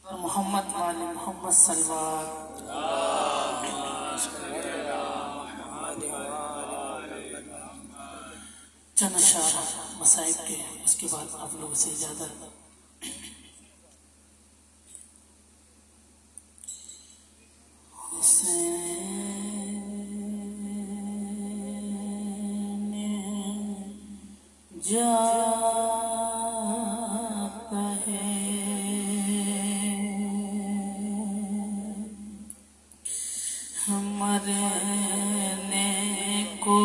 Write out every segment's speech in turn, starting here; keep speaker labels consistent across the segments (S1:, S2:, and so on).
S1: मोहम्मद वाले मोहम्मद सलवार चंद अशआर मसाइब के, उसके बाद आप लोगों से इजाजत। जा कहे मरने को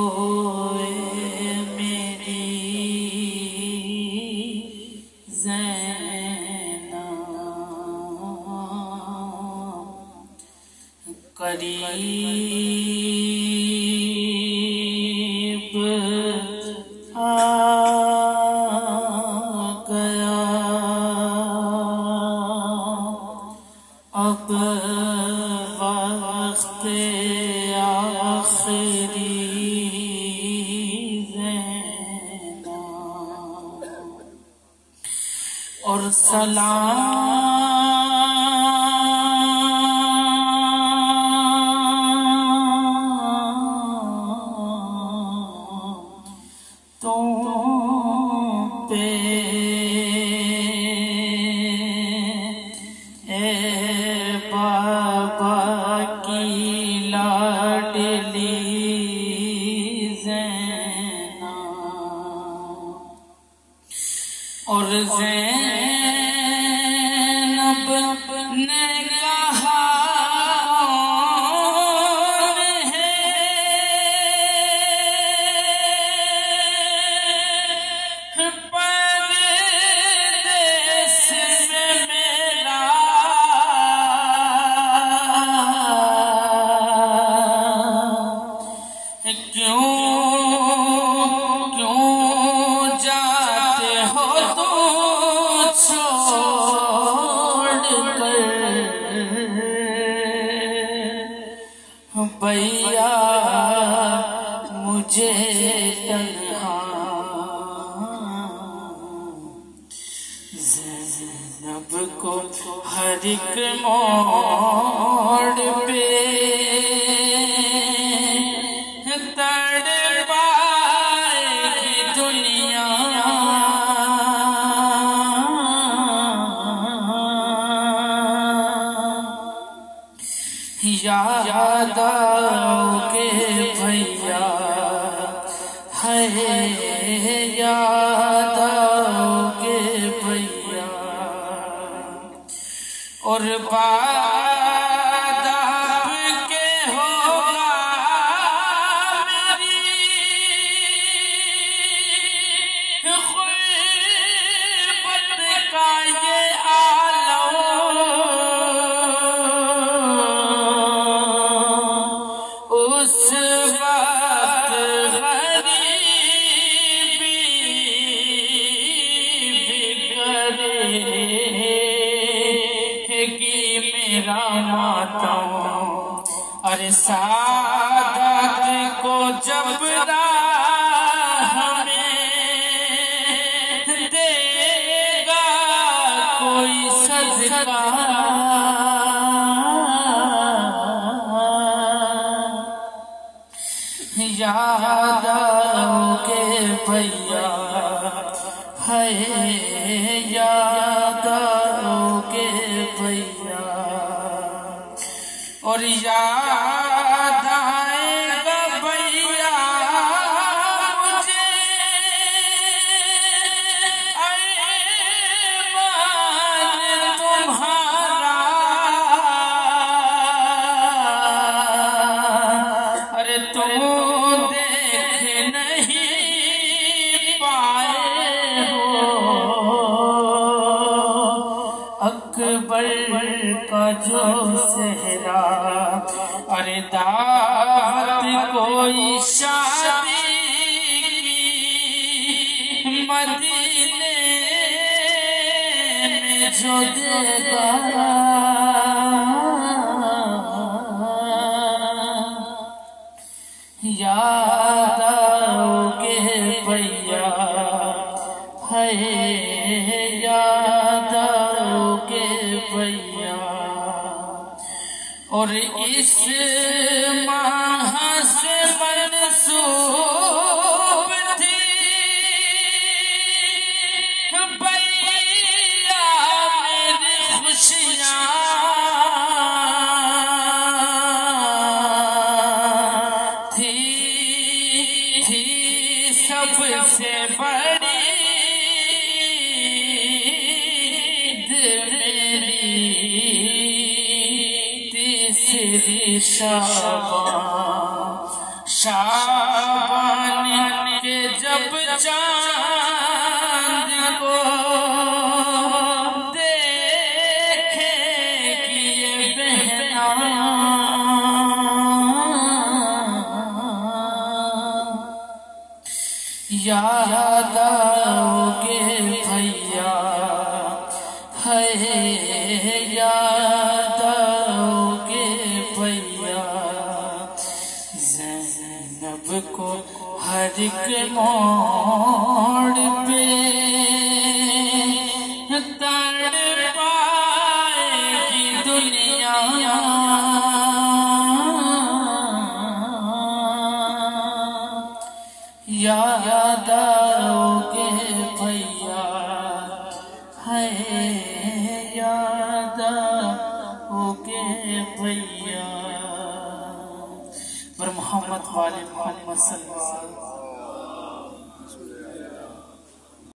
S1: मेरी ज़ैनब करीब आ गया, अब वक्त आखिरी ज़ैनब और सलाम पे ए बाबा की लाडली ज़ैनब और ज़ैनब ने कहा भैया मुझे तन्हा ज़ैनब को हर एक मोड़ पे तड़पाएगी दुनिया, याद आओगे भैया है, याद आओगे भैया और बाद आपके होगा मेरी ग़ुरबत का ये आलम, उस वक्त गरीबी बिगड़ेगी मेरा मातम, अरे सादत को जब राह में देगा कोई सदका, याद आओगे भैया है, याद आओगे भैया और याद आएगा भैया मुझे अरमान तुम्हारा, अरे तुम अकबर का जो सेहरा, अरे दावत कोई शादी की मदीने में जो देगा, याद आओगे भैया है, याद आओगे भैया। और इस माह से मनसूब थी भैया मेरी खुशियाँ, थी सबसे बड़ी तीसरी शाबान के जब चांद को देखेगी ये बहना, याद आओगे भैया है, याद आओगे भैया ज़ैनब को हर एक मोड़ पे तड़पाएगी दुनिया, याद आओगे भैया है, याद आओगे भैया। पर मोहम्मद वाले मोहम्मद सल्लल्लाहु